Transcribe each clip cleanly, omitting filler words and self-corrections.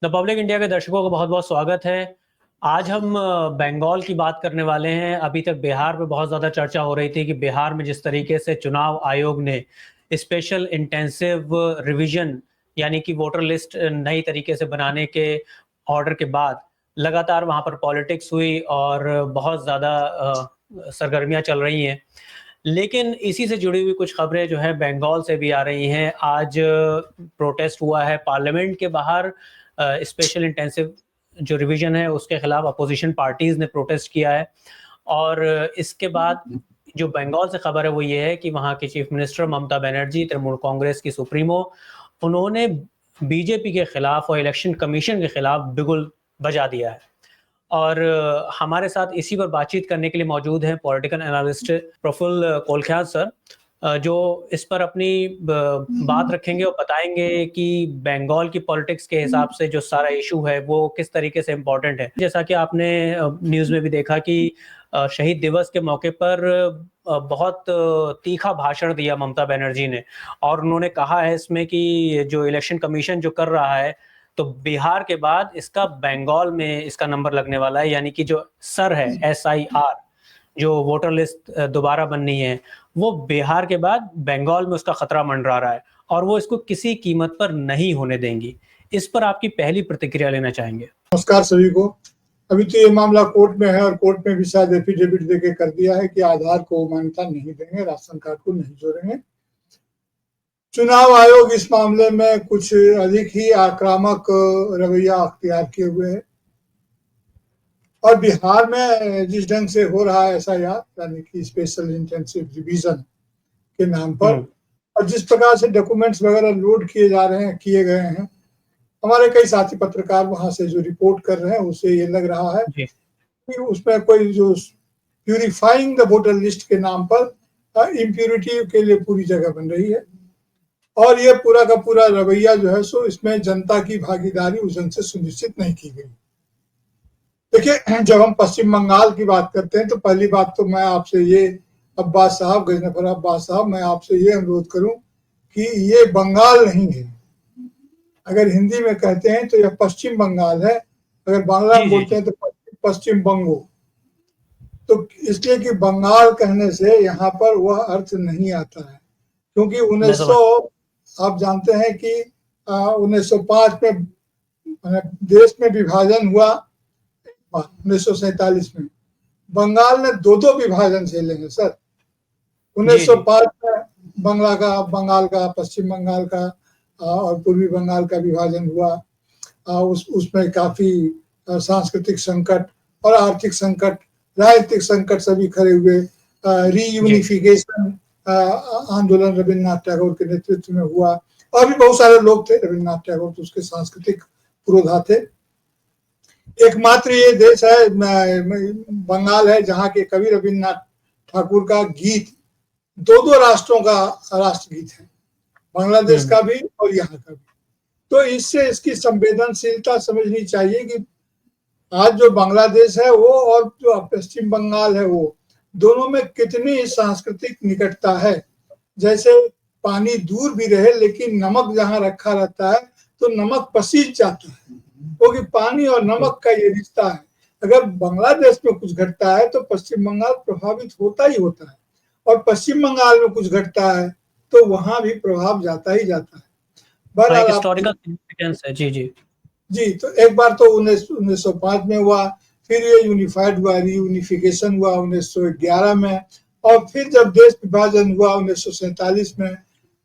The public India के दर्शकों को बहुत बहुत स्वागत है। आज हम बंगाल की बात करने वाले हैं। अभी तक बिहार में बहुत ज़्यादा चर्चा हो रही थी कि बिहार में जिस तरीके से चुनाव आयोग ने स्पेशल इंटेंसिव रिवीजन यानी कि वोटर लिस्ट नई तरीके से बनाने के ऑर्डर के बाद लगातार वहाँ पर पॉलिटिक्स हुई और बहुत ज़्यादा सरगर्मियाँ चल रही हैं। लेकिन इसी से जुड़ी हुई कुछ खबरें जो है बंगाल से भी आ रही हैं। आज प्रोटेस्ट हुआ है पार्लियामेंट के बाहर। स्पेशल इंटेंसिव जो रिवीजन है उसके खिलाफ अपोजिशन पार्टीज ने प्रोटेस्ट किया है। और इसके बाद जो बंगाल से खबर है वो ये है कि वहाँ की चीफ मिनिस्टर ममता बनर्जी, तृणमूल कांग्रेस की सुप्रीमो, उन्होंने बीजेपी के खिलाफ और इलेक्शन कमीशन के खिलाफ बिगुल बजा दिया है। और हमारे साथ इसी पर बातचीत करने के लिए मौजूद हैं पॉलिटिकल एनालिस्ट प्रफुल्ल कोलख्याल सर, जो इस पर अपनी बात रखेंगे और बताएंगे कि बंगाल की पॉलिटिक्स के हिसाब से जो सारा इशू है वो किस तरीके से इम्पोर्टेंट है। जैसा कि आपने न्यूज़ में भी देखा कि शहीद दिवस के मौके पर बहुत तीखा भाषण दिया ममता बनर्जी ने, और उन्होंने कहा है इसमें कि जो इलेक्शन कमीशन जो कर रहा है तो बिहार के बाद इसका बंगाल में इसका नंबर लगने वाला है। यानी कि जो सर है SIR, जो वोटर लिस्ट दोबारा बननी है, वो बिहार के बाद बंगाल में उसका खतरा मंडरा रहा है और वो इसको किसी कीमत पर नहीं होने देंगी। इस पर आपकी पहली प्रतिक्रिया लेना चाहेंगे। नमस्कार सभी को। अभी तो ये मामला कोर्ट में है और कोर्ट में भी शायद एफिडेविट देके कर दिया है कि आधार को मान्यता नहीं देंगे, राशन कार्ड को नहीं जोड़ेंगे। चुनाव आयोग इस मामले में कुछ अधिक ही आक्रामक रवैया अख्तियार किए हुए है और बिहार में जिस ढंग से हो रहा है SIR यानी कि स्पेशल इंटेंसिव रिवीजन के नाम पर, और जिस प्रकार से डॉक्यूमेंट्स वगैरह लोड किए गए हैं, हमारे कई साथी पत्रकार वहां से जो रिपोर्ट कर रहे हैं उससे ये लग रहा है कि उसमें कोई जो प्यूरिफाइंग द वोटर लिस्ट के नाम पर इम्प्यूरिटी के लिए पूरी जगह बन रही है। और ये पूरा का पूरा रवैया जो है सो इसमें जनता की भागीदारी उस ढंग से सुनिश्चित नहीं की गई। देखिए, जब हम पश्चिम बंगाल की बात करते हैं तो पहली बात तो मैं आपसे ये गजनफर अब्बास साहब, मैं आपसे ये अनुरोध करूं कि ये बंगाल नहीं है। अगर हिंदी में कहते हैं तो यह पश्चिम बंगाल है, अगर बांग्ला में बोलते हैं तो पश्चिम बंगो। तो इसलिए कि बंगाल कहने से यहाँ पर वह अर्थ नहीं आता है, क्योंकि 1900 आप जानते हैं कि 1905 में देश में विभाजन हुआ, 1947 में बंगाल ने दो विभाजन झेले हैं सर। 1905 में बंगाल का पश्चिम बंगाल का और पूर्वी बंगाल का विभाजन हुआ। उसमें काफी सांस्कृतिक संकट और आर्थिक संकट, राजनीतिक संकट सभी खड़े हुए। रीयूनिफिकेशन आंदोलन रविन्द्रनाथ टैगोर के नेतृत्व में हुआ और भी बहुत सारे लोग थे। रविन्द्रनाथ टैगोर तो उसके सांस्कृतिक पुरोधा थे। एकमात्र ये देश है बंगाल है जहाँ के कवि रविन्द्रनाथ ठाकुर का गीत दो राष्ट्रों का राष्ट्रगीत है, बांग्लादेश का भी और यहाँ का भी। तो इससे इसकी संवेदनशीलता समझनी चाहिए कि आज जो बांग्लादेश है वो और जो पश्चिम बंगाल है वो दोनों में कितनी सांस्कृतिक निकटता है। जैसे पानी दूर भी रहे लेकिन नमक जहाँ रखा रहता है तो नमक पसीज जाता है, क्योंकि पानी और नमक का ये रिश्ता है। अगर बांग्लादेश में कुछ घटता है तो पश्चिम बंगाल प्रभावित होता ही होता है, और पश्चिम बंगाल में कुछ घटता है तो वहां भी प्रभाव जाता ही जाता है। हिस्टोरिकल सिग्निफिकेंस है। जी, तो एक बार तो 1905 में हुआ, फिर ये यूनिफाइड हुआ, रीयूनिफिकेशन हुआ 1911 में, और फिर जब देश विभाजन हुआ 1947 में,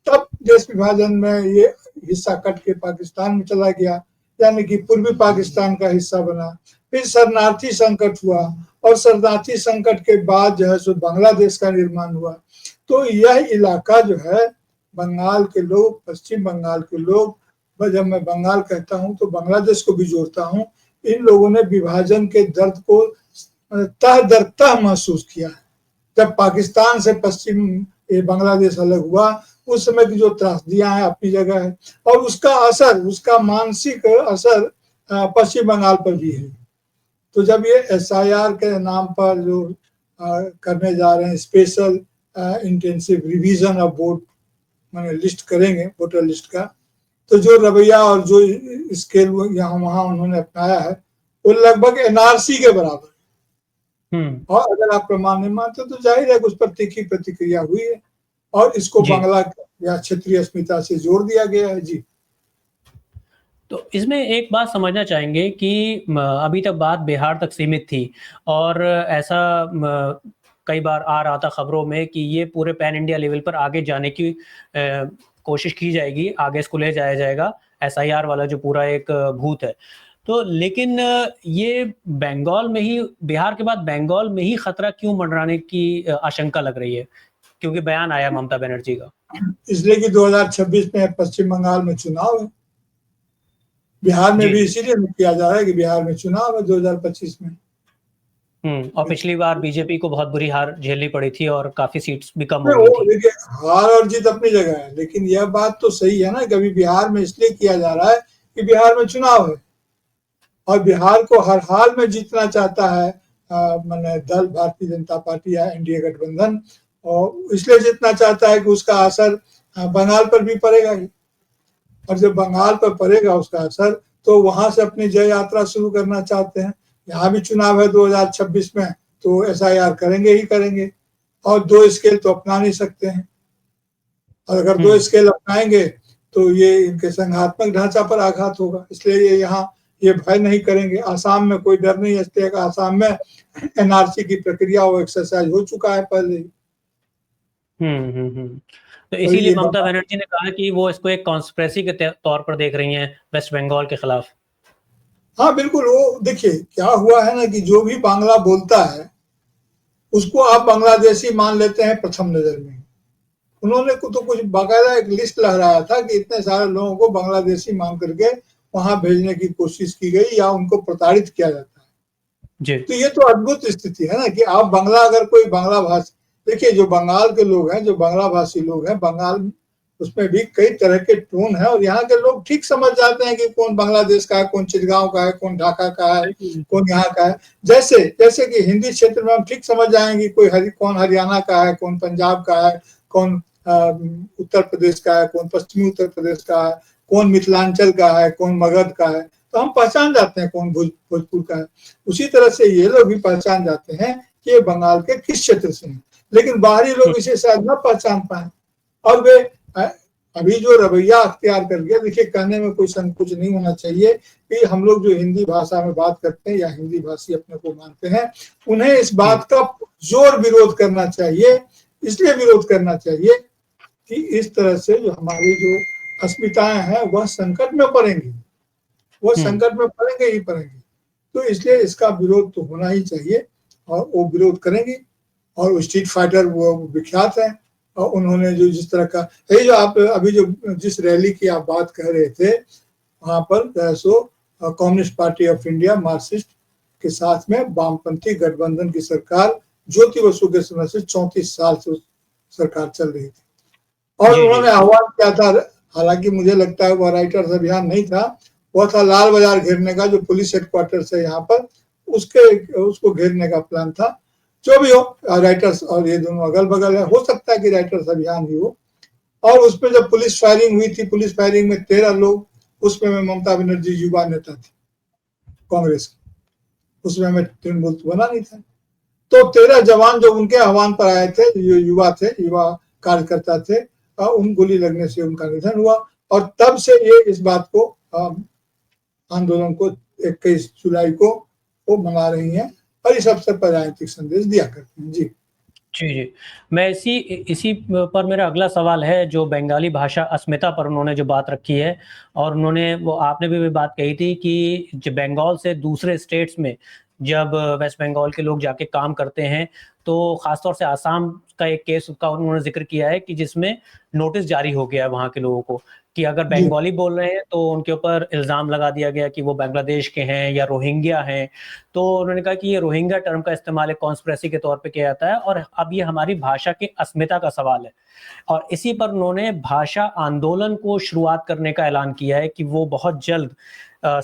तब देश विभाजन में ये हिस्सा कट के पाकिस्तान में चला गया, यानी कि पूर्वी पाकिस्तान का हिस्सा बना। फिर शरणार्थी संकट हुआ और शरणार्थी संकट के बाद जो है सो बांग्लादेश का निर्माण हुआ। तो यह इलाका जो है बंगाल के लोग, पश्चिम बंगाल के लोग, जब मैं बंगाल कहता हूं तो बांग्लादेश को भी जोड़ता हूं, इन लोगों ने विभाजन के दर्द को तह दर तह महसूस किया है। जब पाकिस्तान से पश्चिम बांग्लादेश अलग हुआ उस समय की जो त्रासदियां हैं अपनी जगह है, और उसका असर, उसका मानसिक असर पश्चिम बंगाल पर भी है। तो जब ये SIR के नाम पर जो करने जा रहे हैं, special intensive revision of vote, मैंने लिस्ट करेंगे वोटर लिस्ट का, तो जो रवैया और जो स्केल यहाँ वहां उन्होंने अपनाया है वो लगभग एनआरसी के बराबर है। और अगर आप प्रमाण नहीं मानते तो जाहिर है कि उस पर तीखी प्रतिक्रिया हुई है और इसको जी। बांग्ला या क्षेत्रीय अस्मिता से जोड़ दिया गया है। जी। तो इसमें एक बात समझना चाहेंगे कि अभी तक बात बिहार तक सीमित थी और ऐसा कई बार आ रहा था खबरों में कि ये पूरे पैन इंडिया लेवल पर आगे जाने की कोशिश की जाएगी, आगे इसको ले जाया जाएगा, एसआईआर वाला जो पूरा एक भूत है। तो लेकिन ये बंगाल में ही, बिहार के बाद बंगाल में ही खतरा क्यों मंडराने की आशंका लग रही है? क्योंकि बयान आया ममता बनर्जी का। इसलिए कि 2026 में पश्चिम बंगाल में चुनाव है, बिहार में भी इसीलिए किया जा रहा है कि बिहार में चुनाव है 2025 में। और पिछली बार बीजेपी को बहुत बुरी हार झेलनी पड़ी थी और काफी सीट्स भी कम हो गई थी। देखिए, हार और जीत अपनी जगह है, लेकिन यह बात तो सही है ना कि अभी बिहार में इसलिए किया जा रहा है कि बिहार में चुनाव है और बिहार को हर हाल में जीतना चाहता है मैंने दल भारतीय जनता पार्टी या एनडीए गठबंधन, और इसलिए जीतना चाहता है कि उसका असर बंगाल पर भी पड़ेगा ही, और जब बंगाल पर पड़ेगा उसका असर तो वहां से अपनी जय यात्रा शुरू करना चाहते हैं। यहाँ भी चुनाव है 2026 में, तो एसआईआर करेंगे ही करेंगे और दो स्केल तो अपना नहीं सकते हैं, और अगर दो स्केल अपनाएंगे तो ये इनके संघात्मक ढांचा पर आघात होगा, इसलिए ये यहाँ ये भय नहीं करेंगे। आसाम में कोई डर नहीं है, इसलिए आसाम में एनआरसी की प्रक्रिया वो एक्सरसाइज हो चुका है पहले ही। तो इसीलिए ममता बनर्जी ने कहा कि वो इसको एक कॉन्स्पिरेसी के तौर पर देख रही हैं वेस्ट बंगाल के खिलाफ। हाँ बिल्कुल, वो देखिए क्या हुआ है ना कि जो भी बांग्ला बोलता है उसको आप बांग्लादेशी मान लेते हैं प्रथम नजर में। उन्होंने तो कुछ बाकायदा एक लिस्ट लहराया था कि इतने सारे लोगों को बांग्लादेशी मान करके वहां भेजने की कोशिश की गई या उनको प्रताड़ित किया जाता है जी। तो ये तो अद्भुत स्थिति है ना कि आप बांग्ला, अगर कोई बांग्ला भाषी, देखिए जो बंगाल के लोग हैं, जो बांग्ला भाषी लोग हैं, बंगाल उसमें भी कई तरह के टोन है और यहाँ के लोग ठीक समझ जाते हैं कि कौन बांग्लादेश का है, कौन चिटगांव का है, कौन ढाका का है, कौन यहाँ का है। जैसे कि हिंदी क्षेत्र में हम ठीक समझ जाएंगे कौन हरियाणा का है, कौन पंजाब का है, कौन उत्तर प्रदेश का है, कौन पश्चिमी उत्तर प्रदेश का है, कौन मिथिलांचल का है, कौन मगध का है, तो हम पहचान जाते हैं कौन भोजपुर का है। उसी तरह से ये लोग भी पहचान जाते हैं कि ये बंगाल के किस क्षेत्र से हैं, लेकिन बाहरी लोग इसे शायद न पहचान पाए। और वे अभी जो रवैया अख्तियार कर गया, देखिए कहने में कोई संकोच नहीं होना चाहिए कि हम लोग जो हिंदी भाषा में बात करते हैं या हिंदी भाषी अपने को मानते हैं, उन्हें इस बात का जोर विरोध करना चाहिए। इसलिए विरोध करना चाहिए कि इस तरह से जो हमारी जो अस्मिताएं हैं वह संकट में पड़ेंगी, वह संकट में पड़ेंगे ही पड़ेंगे। तो इसलिए इसका विरोध तो होना ही चाहिए और वो विरोध करेंगे। और स्ट्रीट फाइटर वो विख्यात है, और उन्होंने जो जिस तरह का यही जो आप अभी जो जिस रैली की आप बात कह रहे थे, वहां पर सो Communist Party of India Marxist के साथ में वामपंथी गठबंधन की सरकार ज्योति बसु के समय से 34 साल से सरकार चल रही थी और उन्होंने आह्वान किया था, हालांकि मुझे लगता है वह राइटर्स अभियान नहीं था, वह था लाल बाजार घेरने का, जो पुलिस हेडक्वार्टर है यहाँ पर, उसको घेरने का प्लान था। जो भी हो, राइटर्स और ये दोनों अगल बगल है, हो सकता है कि राइटर्स अभियान ही हो। और उसमें जब पुलिस फायरिंग हुई थी, पुलिस फायरिंग में 13 लोग, उसमें मैं ममता बनर्जी युवा नेता थी कांग्रेस की, उसमें मैं तृणमूल बना नहीं था। तो 13 जवान जो उनके आह्वान पर आए थे, युवा कार्यकर्ता थे, उन गोली लगने से उनका निधन हुआ। और तब से ये इस बात को आंदोलन को 21 जुलाई को वो मना रही हैं और इस अवसर पर राजनीतिक संदेश दिया करते हैं। जी जी, मैं इसी पर मेरा अगला सवाल है, जो बंगाली भाषा अस्मिता पर उन्होंने जो बात रखी है, और उन्होंने आपने भी बात कही थी कि जब बंगाल से दूसरे स्टेट्स में जब वेस्ट बंगाल के लोग जाके काम करते हैं, तो खासतौर से आसाम का एक केस का उन्होंने जिक्र किया है कि जिसमें नोटिस जारी हो गया है वहाँ के लोगों को कि अगर बंगाली बोल रहे हैं तो उनके ऊपर इल्ज़ाम लगा दिया गया कि वो बांग्लादेश के हैं या रोहिंग्या हैं। तो उन्होंने कहा कि ये रोहिंग्या टर्म का इस्तेमाल एक कॉन्स्पिरेसी के तौर पे किया जाता है और अब ये हमारी भाषा की अस्मिता का सवाल है। और इसी पर उन्होंने भाषा आंदोलन को शुरुआत करने का ऐलान किया है कि वो बहुत जल्द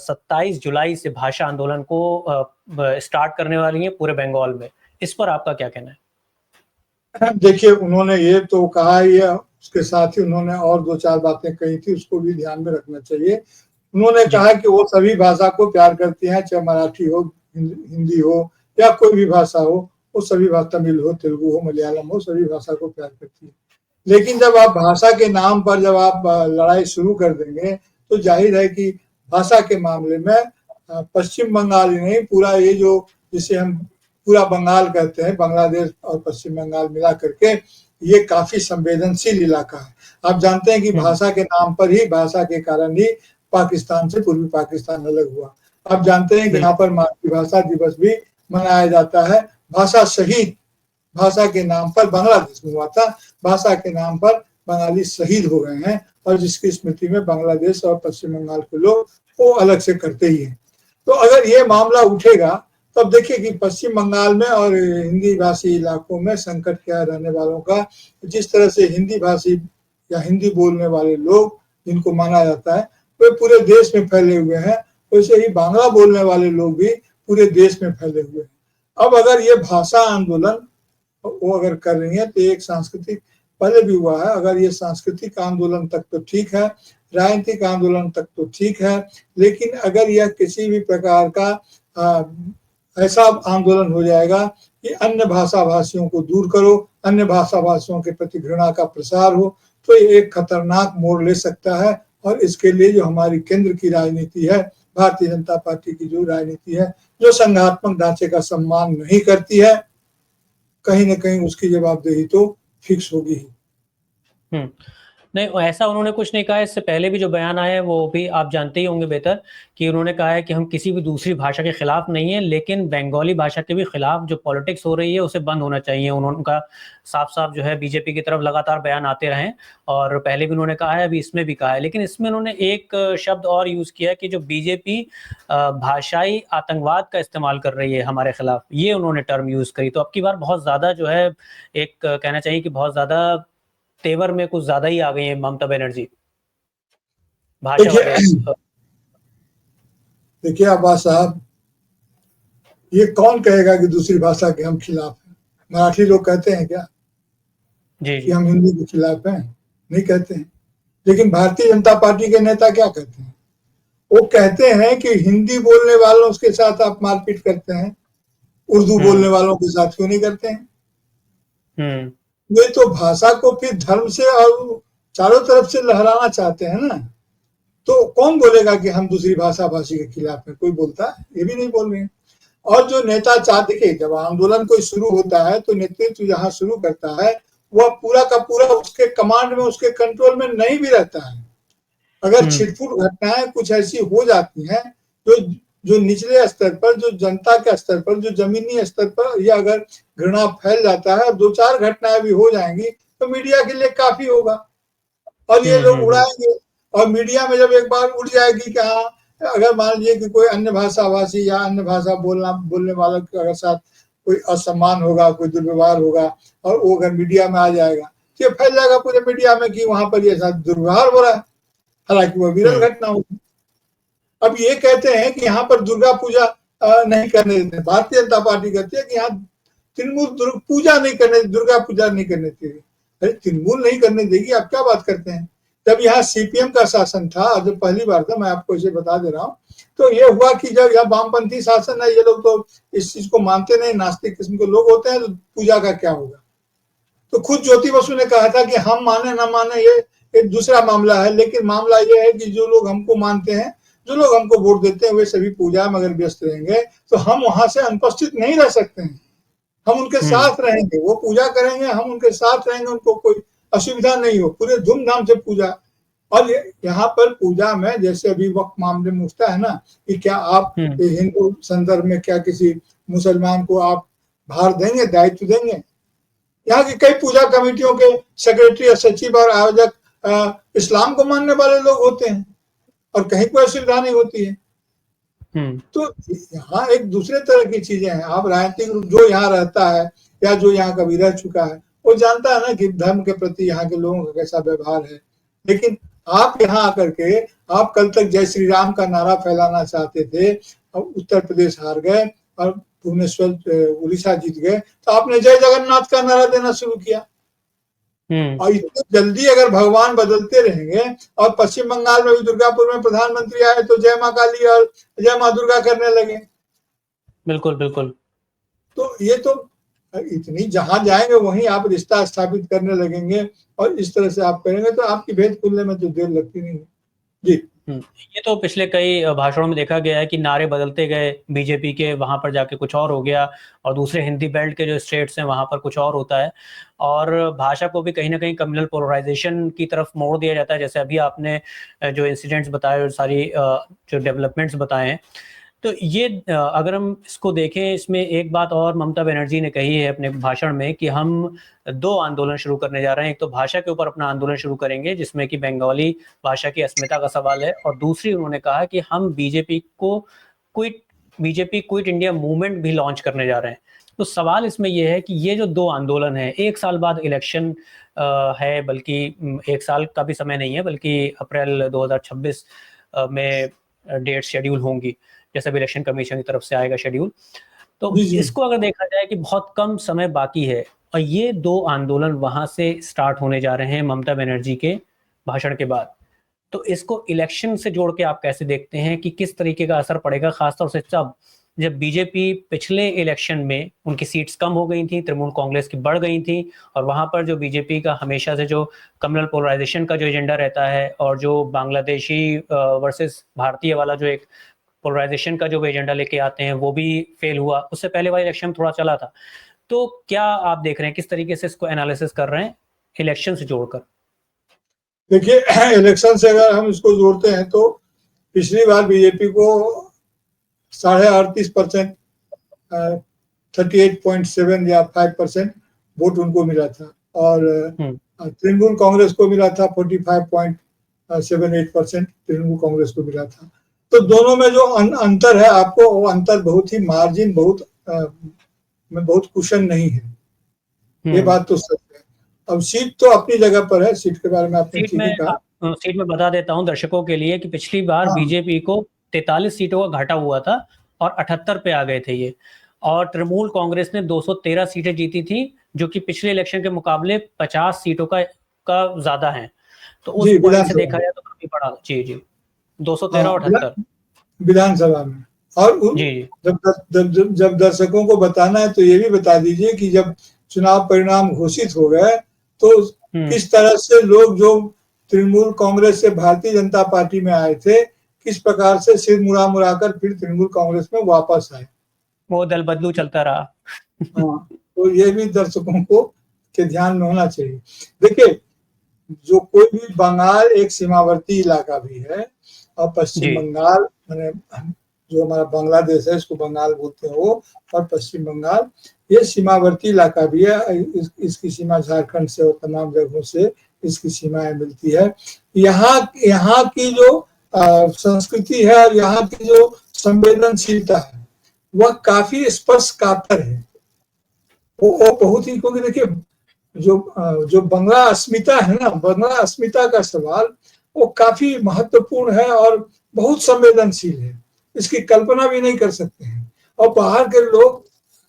27 जुलाई से भाषा आंदोलन को स्टार्ट करने वाली है पूरे बंगाल में। इस पर आपका क्या कहना है? देखिए, उन्होंने ये तो कहा, ये उसके साथ ही उन्होंने और 2-4 बातें कही थी, उसको भी ध्यान में रखना चाहिए। उन्होंने कहा कि वो सभी भाषा को प्यार करती हैं, चाहे मराठी हो, हिंदी हो या कोई भी भाषा हो, वो सभी भाषा, तमिल हो, तेलुगु हो, मलयालम हो, सभी भाषा को प्यार करती है। लेकिन जब आप भाषा के नाम पर जब आप लड़ाई शुरू कर देंगे तो जाहिर है कि भाषा के मामले में पश्चिम बंगाल ही नहीं, पूरा ये जो जिसे हम पूरा बंगाल कहते हैं, बांग्लादेश और पश्चिम बंगाल मिला करके, ये काफी संवेदनशील इलाका है। आप जानते हैं कि भाषा के नाम पर ही, भाषा के कारण ही पाकिस्तान से पूर्वी पाकिस्तान अलग हुआ। आप जानते हैं कि यहाँ पर मातृभाषा दिवस भी मनाया जाता है। भाषा शहीद, भाषा के नाम पर बांग्लादेश में हुआ था, भाषा के नाम पर बंगाली शहीद हो गए हैं और जिसकी स्मृति में बांग्लादेश और पश्चिम बंगाल के लोग वो अलग से करते ही हैं। तो अगर ये मामला उठेगा तब देखिए कि पश्चिम बंगाल में और हिंदी भाषी इलाकों में संकट क्या रहने वालों का। जिस तरह से हिंदी भाषी या हिंदी बोलने वाले लोग जिनको माना जाता है वे पूरे देश में फैले हुए हैं, वैसे ही बांग्ला बोलने वाले लोग भी पूरे देश में फैले हुए हैं। अब अगर ये भाषा आंदोलन वो अगर कर रही है तो एक सांस्कृतिक, पहले भी हुआ है, अगर ये सांस्कृतिक आंदोलन तक तो ठीक है, राजनीतिक आंदोलन तक तो ठीक है, लेकिन अगर यह किसी भी प्रकार का ऐसा आंदोलन हो जाएगा कि अन्य भाषा भाषियों को दूर करो, अन्य भाषा भाषियों के प्रति घृणा का प्रसार हो, तो ये एक खतरनाक मोड़ ले सकता है। और इसके लिए जो हमारी केंद्र की राजनीति है, भारतीय जनता पार्टी की जो राजनीति है, जो संघात्मक ढांचे का सम्मान नहीं करती है, कहीं ना कहीं उसकी जवाबदेही तो फिक्स होगी ही। नहीं, ऐसा उन्होंने कुछ नहीं कहा। इससे पहले भी जो बयान आया है वो भी आप जानते ही होंगे बेहतर, कि उन्होंने कहा है कि हम किसी भी दूसरी भाषा के खिलाफ नहीं है, लेकिन बंगाली भाषा के भी खिलाफ जो पॉलिटिक्स हो रही है उसे बंद होना चाहिए। उनका साफ साफ जो है बीजेपी की तरफ लगातार बयान आते रहे और पहले भी उन्होंने कहा है, अभी इसमें भी कहा है। लेकिन इसमें उन्होंने एक शब्द और यूज किया कि जो बीजेपी भाषाई आतंकवाद का इस्तेमाल कर रही है हमारे खिलाफ, ये उन्होंने टर्म यूज करी। तो अब की बार बहुत ज्यादा जो है, एक कहना चाहिए कि बहुत ज्यादा तेवर में कुछ ज्यादा ही आ गई है ममता बनर्जी भाषा वाले। देखिए अब्बास साहब, ये कौन कहेगा कि दूसरी भाषा के हम खिलाफ हैं? मराठी लोग कहते हैं क्या जी कि हम हिंदी के खिलाफ हैं? नहीं कहते हैं। लेकिन भारतीय जनता पार्टी के नेता क्या कहते हैं? वो कहते हैं कि हिंदी बोलने वालों के साथ आप मारपीट करते हैं, उर्दू बोलने वालों के साथ क्यों नहीं करते हैं? वे तो भाषा को फिर धर्म से और चारों तरफ से लहराना चाहते हैं ना। तो कौन बोलेगा कि हम दूसरी भाषा भाषी के खिलाफ में? कोई बोलता है? ये भी नहीं बोल रहे हैं। और जो नेता चाहते, देखिए जब आंदोलन कोई शुरू होता है तो नेतृत्व जहां शुरू करता है वह पूरा का पूरा उसके कमांड में, उसके कंट्रोल में नहीं भी रहता है। अगर छिटपुट घटनाएं कुछ ऐसी हो जाती हैं जो निचले स्तर पर, जो जनता के स्तर पर, जो जमीनी स्तर पर यह अगर घृणा फैल जाता है, 2-4 घटनाएं भी हो जाएंगी तो मीडिया के लिए काफी होगा और ये लोग उड़ाएंगे। और मीडिया में जब एक बार उड़ जाएगी कि हाँ, अगर मान लीजिए कि कोई अन्य भाषा भाषी या अन्य भाषा बोलने वालों के अगर साथ कोई असम्मान होगा, कोई दुर्व्यवहार होगा और वो अगर मीडिया में आ जाएगा, ये फैल जाएगा पूरे मीडिया में कि वहां पर ये साथ दुर्व्यवहार हो रहा है, हालांकि वो विरल घटना होगी। अब ये कहते हैं कि यहाँ पर दुर्गा पूजा नहीं करने देते। भारतीय जनता पार्टी कहती है कि यहाँ तृणमूल पूजा नहीं करने, दुर्गा पूजा नहीं करने देगी। अरे तृणमूल नहीं करने देगी, आप क्या बात करते हैं? जब यहाँ सीपीएम का शासन था, जब पहली बार था, मैं आपको इसे बता दे रहा हूँ, तो ये हुआ कि जब यहाँ वामपंथी शासन है, ये लोग तो इस चीज को मानते नहीं, नास्तिक किस्म के लोग होते हैं, तो पूजा का क्या होगा? तो खुद ज्योति बसु ने कहा था कि हम माने ना माने ये एक दूसरा मामला है, लेकिन मामला ये है कि जो लोग हमको मानते हैं, जो लोग हमको वोट देते हैं, वे सभी पूजा में अगर व्यस्त रहेंगे तो हम वहां से अनुपस्थित नहीं रह सकते हैं। हम उनके साथ रहेंगे, वो पूजा करेंगे, हम उनके साथ रहेंगे, उनको कोई असुविधा नहीं हो, पूरे धूमधाम से पूजा। और यहाँ पर पूजा में जैसे अभी वक्त मामले में उठता है ना कि क्या आप हिंदू संदर्भ में क्या किसी मुसलमान को आप भार देंगे, दायित्व देंगे? यहाँ की कई पूजा कमेटियों के सेक्रेटरी, सचिव और आयोजक इस्लाम को मानने वाले लोग होते हैं और कहीं कोई असुविधा नहीं होती है। तो यहाँ एक दूसरे तरह की चीजें हैं। आप राजनीतिक जो यहाँ रहता है या जो यहाँ कभी रह चुका है वो जानता है ना कि धर्म के प्रति यहाँ के लोगों का कैसा व्यवहार है। लेकिन आप यहाँ आकर के, आप कल तक जय श्री राम का नारा फैलाना चाहते थे, अब उत्तर प्रदेश हार गए और भुवनेश्वर, उड़ीसा जीत गए, तो आपने जय जगन्नाथ का नारा देना शुरू किया। और इतनी जल्दी अगर भगवान बदलते रहेंगे, और पश्चिम बंगाल में भी दुर्गापुर में प्रधानमंत्री आए तो जय माँ काली और जय माँ दुर्गा करने लगे। बिल्कुल बिल्कुल। तो ये तो इतनी, जहां जाएंगे वहीं आप रिश्ता स्थापित करने लगेंगे, और इस तरह से आप करेंगे तो आपकी भेद खुलने में तो देर लगती नहीं है। जी। ये तो पिछले कई भाषणों में देखा गया है कि नारे बदलते गए बीजेपी के, वहां पर जाके कुछ और हो गया, और दूसरे हिंदी बेल्ट के जो स्टेट्स हैं वहां पर कुछ और होता है, और भाषा को भी कहीं ना कहीं कम्युनल पोलराइजेशन की तरफ मोड़ दिया जाता है। जैसे अभी आपने जो इंसिडेंट्स बताए और सारी जो डेवलपमेंट्स बताए हैं, तो ये अगर हम इसको देखें, इसमें एक बात और ममता बनर्जी ने कही है अपने भाषण में कि हम 2 आंदोलन शुरू करने जा रहे हैं। एक तो भाषा के ऊपर अपना आंदोलन शुरू करेंगे जिसमें कि बंगाली भाषा की अस्मिता का सवाल है, और दूसरी उन्होंने कहा कि हम बीजेपी क्विट इंडिया मूवमेंट भी लॉन्च करने जा रहे हैं। तो सवाल इसमें यह है कि ये जो 2 आंदोलन है, 1 साल बाद इलेक्शन है, बल्कि 1 साल का भी समय नहीं है, बल्कि अप्रैल 2026 में डेट शेड्यूल होंगी, जैसे भी इलेक्शन कमीशन की तरफ से आएगा शेड्यूल। तो इसको अगर देखा जाए कि बहुत कम समय बाकी है, और ये 2 आंदोलन वहां से स्टार्ट होने जा रहे हैं ममता बनर्जी के भाषण के बाद, तो इसको इलेक्शन से जोड़ के आप कैसे देखते हैं कि किस तरीके का असर पड़ेगा, खासतौर से जब बीजेपी पिछले इलेक्शन में उनकी सीट्स कम हो गई थी, तृणमूल कांग्रेस की बढ़ गई थी, और वहां पर जो बीजेपी का हमेशा से जो कम्युनल पोलराइजेशन का जो एजेंडा रहता है, और जो बांग्लादेशी वर्सेस भारतीय वाला जो एक पोलराइजेशन का जो एजेंडा लेके आते हैं, वो भी फेल हुआ। उससे पहले वाला इलेक्शन थोड़ा चला था। तो क्या आप देख रहे हैं, किस तरीके से इसको एनालिसिस कर रहे हैं इलेक्शन से जोड़कर? देखिए, इलेक्शन से अगर हम इसको जोड़ते हैं तो पिछली बार बीजेपी को 38.5%, 38.7 या 5% वोट उनको मिला था, और तृणमूल कांग्रेस को मिला था 45.78% तृणमूल कांग्रेस को मिला था। तो दोनों में जो अंतर है, आपको वो अंतर बहुत ही मार्जिन, बहुत कुशन नहीं है, ये बात तो सच है। अब सीट तो अपनी जगह पर है, सीट के बारे में आपने ठीक ही कहा। सीट में बता देता हूं दर्शकों के लिए कि पिछली बार बीजेपी को 43 सीटों का घाटा हुआ था और 78 पे आ गए थे ये, और तृणमूल कांग्रेस ने 213 सीटें जीती थी, जो कि पिछले इलेक्शन के मुकाबले 50 सीटों का ज्यादा है। तो उस पॉइंट से देखा जाए तो काफी बड़ा। जी जी, 213 और 78 विधानसभा में। और जब दर्शकों को बताना है तो ये भी बता दीजिए कि जब चुनाव परिणाम घोषित हो गए तो किस तरह से लोग जो तृणमूल कांग्रेस से भारतीय जनता पार्टी में आए थे, किस प्रकार से सिर मुड़ा मुड़ा कर फिर तृणमूल कांग्रेस में वापस आए। वो दल बदलू चलता रहा। हाँ, तो ये भी दर्शकों को के ध्यान में होना चाहिए। देखिए, जो कोई भी, बंगाल एक सीमावर्ती इलाका भी है, और पश्चिम बंगाल माने जो हमारा बांग्लादेश है इसको बंगाल बोलते हैं वो, और पश्चिम बंगाल ये सीमावर्ती इलाका भी है। इसकी सीमा झारखंड से और तमाम जगहों से इसकी सीमाएं मिलती है। यहाँ की जो संस्कृति है और यहाँ की जो संवेदनशीलता है वह काफी स्पर्शकातर है। वो बहुत ही, क्योंकि देखिए जो बंगला अस्मिता है ना, बंगला अस्मिता का सवाल वो काफी महत्वपूर्ण है और बहुत संवेदनशील है, इसकी कल्पना भी नहीं कर सकते हैं। और बाहर के लोग,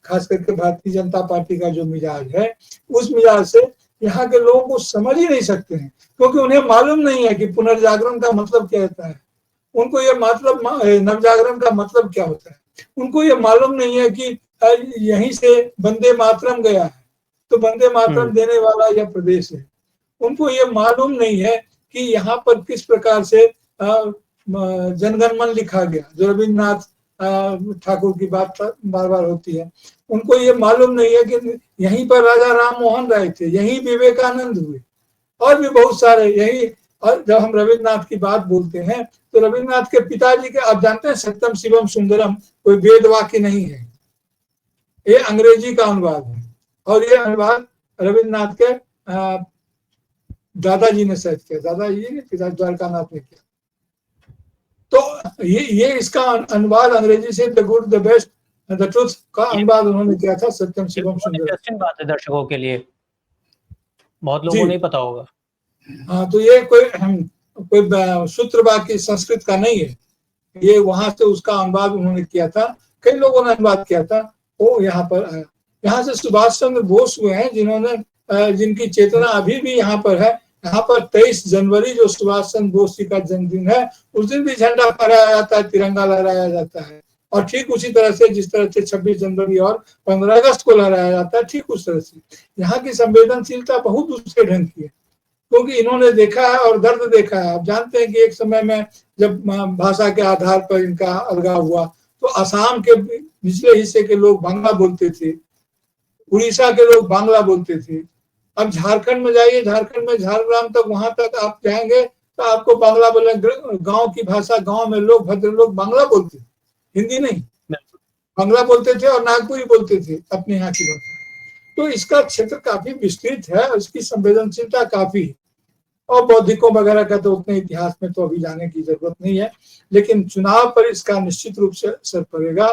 खास करके भारतीय जनता पार्टी का जो मिजाज है, उस मिजाज से यहाँ के लोगों को समझ ही नहीं सकते हैं, क्योंकि उन्हें मालूम नहीं है कि पुनर्जागरण का मतलब क्या होता है। उनको ये मतलब, नवजागरण का मतलब क्या होता है, उनको ये मालूम नहीं है कि यहीं से वंदे मातरम गया है तो वंदे मातरम देने वाला यह प्रदेश है। उनको ये मालूम नहीं है कि यहाँ पर किस प्रकार से जनगण मन लिखा गया, जो रविन्द्रनाथ ठाकुर की बात बार बार होती है। उनको ये मालूम नहीं है कि यहीं पर राजा राम मोहन राय थे, यहीं विवेकानंद हुए, और भी बहुत सारे यही। और जब हम रविन्द्रनाथ की बात बोलते हैं तो रविन्द्रनाथ के पिताजी के, आप जानते हैं, सत्यम शिवम सुंदरम कोई वेद वाक्य नहीं है, ये अंग्रेजी का अनुवाद है, और ये अनुवाद रविन्द्रनाथ के दादाजी ने शायद किया, दादाजी ने, पिताजी द्वारकानाथ ने किया। तो ये इसका अनुवाद अंग्रेजी से the good the best the truth का अनुवाद उन्होंने किया था, सत्यम शिवम सुंदरम। इंटरेस्टिंग बात है दर्शकों के लिए, बहुत लोगों को नहीं पता होगा। हाँ, तो ये कोई सूत्र वाक्य संस्कृत का नहीं है, ये वहां से उसका अनुवाद उन्होंने किया था, कई लोगों ने अनुवाद किया था, वो यहाँ पर आया। यहाँ से सुभाष चंद्र बोस हुए हैं जिन्होंने जिनकी चेतना अभी भी यहाँ पर है। यहाँ पर 23 जनवरी जो सुभाष चंद्र बोस जी का जन्मदिन है, उस दिन भी झंडा फहराया जाता है, तिरंगा लहराया जाता है। और ठीक उसी तरह से जिस तरह से 26 जनवरी और 15 अगस्त को लहराया जाता है, ठीक उस तरह से यहाँ की संवेदनशीलता बहुत दूसरे ढंग की है, क्योंकि इन्होंने देखा है और दर्द देखा है। आप जानते हैं कि एक समय में जब भाषा के आधार पर इनका अलगाव हुआ तो असम के निचले हिस्से के लोग बांग्ला बोलते थे, उड़ीसा के लोग बांग्ला बोलते थे। अब झारखंड में जाइए, झारखंड में झारग्राम तक, वहां तक आप जाएंगे तो आपको बांग्ला बोले, गांव की भाषा, गांव में लोग, भद्र लोग बांग्ला बोलते थे, हिंदी नहीं, बांग्ला बोलते थे और नागपुरी बोलते थे अपने यहाँ की भाषा। तो इसका क्षेत्र काफी विस्तृत है, उसकी संवेदनशीलता काफी है। और बौद्धिकों वगैरह का तो उतने इतिहास में तो अभी जाने की जरूरत नहीं है, लेकिन चुनाव पर इसका निश्चित रूप से असर पड़ेगा।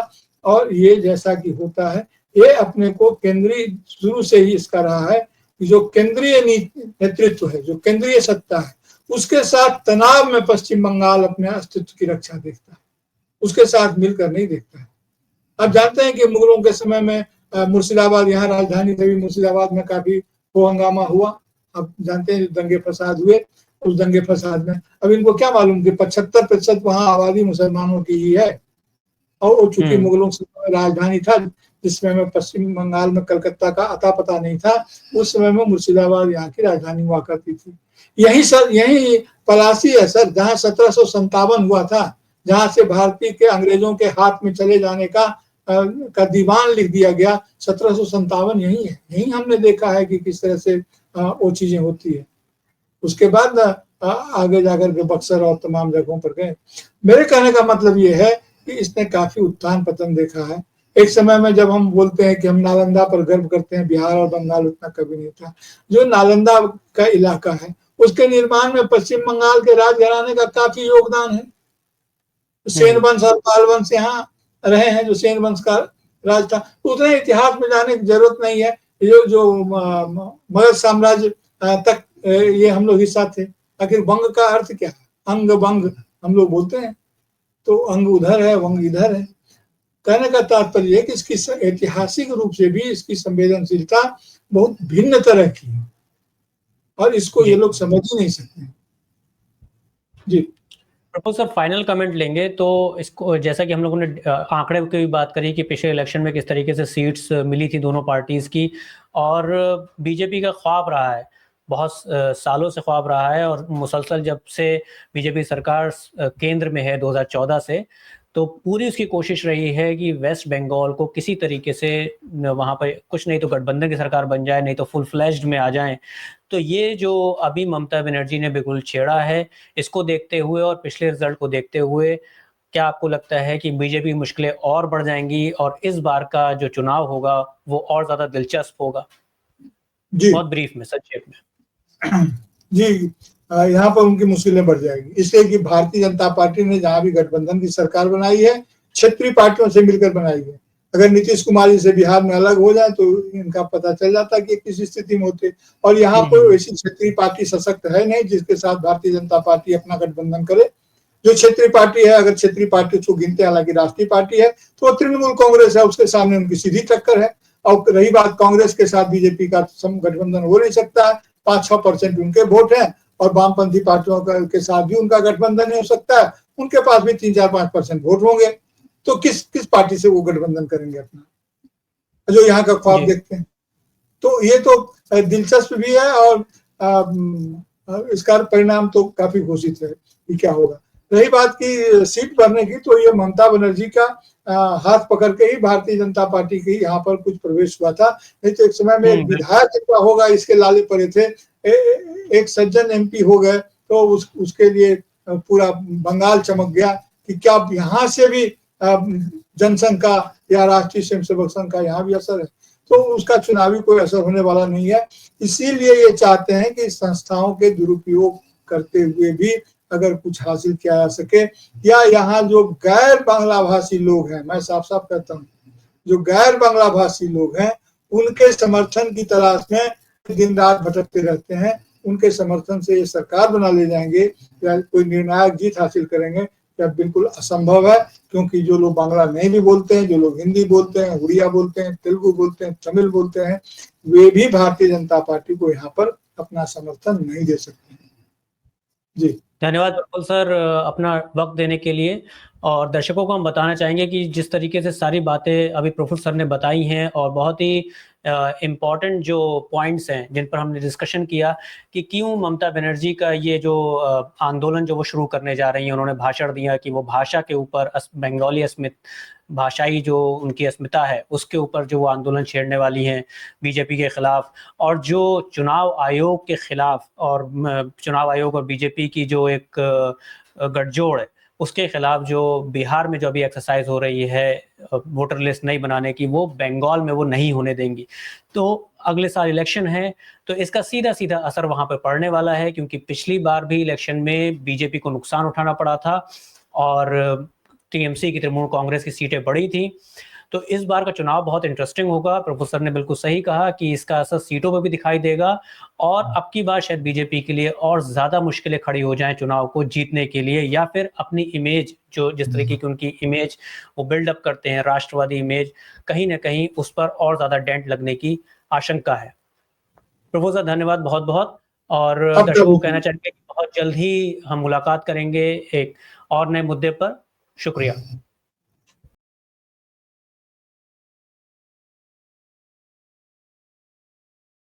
और ये जैसा कि होता है, ये अपने को केंद्रीय, शुरू से ही इसका रहा है कि जो केंद्रीय नेतृत्व है, जो केंद्रीय सत्ता है, उसके साथ तनाव में पश्चिम बंगाल अपने अस्तित्व की रक्षा देखता है, उसके साथ मिलकर नहीं देखता है। आप जानते हैं कि मुगलों के समय में मुर्शिदाबाद, यहाँ राजधानी थी, मुर्शिदाबाद में काफी हो हंगामा हुआ। अब जानते हैं दंगे फसाद हुए, उस दंगे फसाद में अब इनको क्या मालूम कि 75% वहां आबादी मुसलमानों की ही है। और चूंकि मुगलों से राजधानी था, जिस समय में पश्चिम बंगाल में कलकत्ता का अता पता नहीं था, उस समय में मुर्शिदाबाद यहाँ की राजधानी हुआ करती थी। यही पलासी है सर, जहाँ 1757 हुआ था, जहाँ से भारतीय के अंग्रेजों के हाथ में चले जाने का दीवान लिख दिया गया। 1757 यही है, यही हमने देखा है कि किस तरह से वो चीजें होती है। उसके बाद आगे जाकर के बक्सर और तमाम जगहों पर गए। मेरे कहने का मतलब ये है कि इसने काफी उत्थान पतन देखा है। एक समय में जब हम बोलते हैं कि हम नालंदा पर गर्व करते हैं, बिहार और बंगाल उतना कभी नहीं था। जो नालंदा का इलाका है, उसके निर्माण में पश्चिम बंगाल के राजघराने का काफी योगदान है। सेन वंश और पाल वंश यहाँ रहे हैं, जो सेन वंश का राज था। उतने इतिहास में जाने की जरूरत नहीं है। जो मगध साम्राज्य तक ये हम लोग हिस्सा थे। आखिर वंग का अर्थ क्या है? अंग वंग हम लोग बोलते हैं, तो अंग उधर है, वंग इधर है। कहने का तात्पर्य है कि इसकी ऐतिहासिक रूप से भी इसकी संवेदनशीलता बहुत भिन्न तरह की है, और इसको ये लोग समझ ही नहीं सकते। जी प्रोफेसर, फाइनल कमेंट लेंगे तो इसको, जैसा कि हम लोगों ने आंकड़े की बात करी कि पिछले इलेक्शन में किस तरीके से सीट्स मिली थी दोनों पार्टीज की, और बीजेपी का ख्वाब रहा है, बहुत सालों से ख्वाब रहा है, और मुसलसल जब से बीजेपी सरकार केंद्र में है 2014 से, तो पूरी उसकी कोशिश रही है कि वेस्ट बंगाल को किसी तरीके से वहाँ पर कुछ नहीं तो गठबंधन की सरकार बन जाए, नहीं तो फुल फ्लैश्ड में आ जाए। तो ये जो अभी ममता बनर्जी ने बिल्कुल छेड़ा है, इसको देखते हुए और पिछले रिजल्ट को देखते हुए, क्या आपको लगता है कि बीजेपी मुश्किलें और बढ़ जाएंगी और इस बार का जो चुनाव होगा वो और ज्यादा दिलचस्प होगा? जी, बहुत ब्रीफ में, संक्षेप में। जी, यहाँ पर उनकी मुश्किलें बढ़ जाएगी, इसलिए कि भारतीय जनता पार्टी ने जहाँ भी गठबंधन की सरकार बनाई है, क्षेत्रीय पार्टियों से मिलकर बनाई है। अगर नीतीश कुमार जी से बिहार में अलग हो जाए तो इनका पता चल जाता कि किस स्थिति में होते। और यहाँ पर वैसी क्षेत्रीय पार्टी सशक्त है नहीं जिसके साथ भारतीय जनता पार्टी अपना गठबंधन करे। जो क्षेत्रीय पार्टी है, अगर क्षेत्रीय पार्टी उसको गिनते, हालांकि राष्ट्रीय पार्टी है, तो तृणमूल कांग्रेस है, उसके सामने उनकी सीधी टक्कर है। और रही बात कांग्रेस के साथ बीजेपी का गठबंधन हो नहीं सकता है, 5-6% उनके वोट है, और वामपंथी पार्टियों के साथ भी उनका गठबंधन नहीं हो सकता है, उनके पास भी 3-4-5% वोट होंगे। तो किस पार्टी से वो गठबंधन करेंगे अपना, जो यहाँ का ख्वाब देखते हैं? तो ये तो दिलचस्प भी है, और इसका परिणाम तो काफी घोषित है कि क्या होगा। रही बात की सीट भरने की, तो ये ममता बनर्जी का हाथ पकड़ के ही भारतीय जनता पार्टी की यहाँ पर कुछ प्रवेश हुआ था। नहीं तो एक समय में एक विधायक क्या होगा इसके लाले पड़े थे। एक सज्जन एमपी हो गए तो उसके लिए पूरा बंगाल चमक गया कि क्या यहाँ से भी जनसंघ का या राष्ट्रीय स्वयंसेवक संघ का यहाँ भी असर है। तो उसका चुनावी कोई असर होने वाला नहीं है। इसीलिए ये चाहते हैं कि संस्थाओं के दुरुपयोग करते हुए भी अगर कुछ हासिल किया जा सके, या यहाँ जो गैर बांग्ला भाषी लोग हैं, मैं साफ साफ कहता हूँ, जो गैर बांग्ला भाषी लोग हैं उनके समर्थन की तलाश में दिन रात भटकते रहते हैं। उनके समर्थन से ये सरकार बना ले जाएंगे या कोई निर्णायक जीत हासिल करेंगे, यह बिल्कुल असंभव है, क्योंकि जो लोग बांग्ला नहीं भी बोलते हैं, जो लोग हिंदी बोलते हैं, उड़िया बोलते हैं, तेलुगु बोलते हैं, तमिल बोलते हैं, वे भी भारतीय जनता पार्टी को यहाँ पर अपना समर्थन नहीं दे सकते हैं। जी धन्यवाद प्रफुल्ल सर अपना वक्त देने के लिए। और दर्शकों को हम बताना चाहेंगे कि जिस तरीके से सारी बातें अभी प्रफुल्ल सर ने बताई हैं और बहुत ही इम्पॉर्टेंट जो पॉइंट्स हैं जिन पर हमने डिस्कशन किया कि क्यों ममता बनर्जी का ये जो आंदोलन जो वो शुरू करने जा रही हैं, उन्होंने भाषण दिया कि वो भाषा के ऊपर बंगाली भाषाई जो उनकी अस्मिता है उसके ऊपर जो वो आंदोलन छेड़ने वाली हैं बीजेपी के खिलाफ, और जो चुनाव आयोग के खिलाफ और चुनाव आयोग और बीजेपी की जो एक गठजोड़ है उसके खिलाफ जो बिहार में जो अभी एक्सरसाइज हो रही है वोटर लिस्ट नहीं बनाने की, वो बंगाल में वो नहीं होने देंगी। तो अगले साल इलेक्शन है तो इसका सीधा सीधा असर वहां पर पड़ने वाला है, क्योंकि पिछली बार भी इलेक्शन में बीजेपी को नुकसान उठाना पड़ा था और टीएमसी की तृणमूल कांग्रेस की सीटें बढ़ी थी। तो इस बार का चुनाव बहुत इंटरेस्टिंग होगा। प्रोफेसर ने बिल्कुल सही कहा कि इसका असर सीटों पर भी दिखाई देगा और अब की बार शायद बीजेपी के लिए और ज्यादा मुश्किलें खड़ी हो जाएं चुनाव को जीतने के लिए, या फिर अपनी इमेज जो जिस तरीके की उनकी इमेज वो बिल्डअप करते हैं, राष्ट्रवादी इमेज, कहीं ना कहीं उस पर और ज्यादा डेंट लगने की आशंका है। प्रोफेसर धन्यवाद बहुत बहुत। और दर्शकों को कहना चाहेंगे कि बहुत जल्द ही हम मुलाकात करेंगे एक और नए मुद्दे पर। शुक्रिया।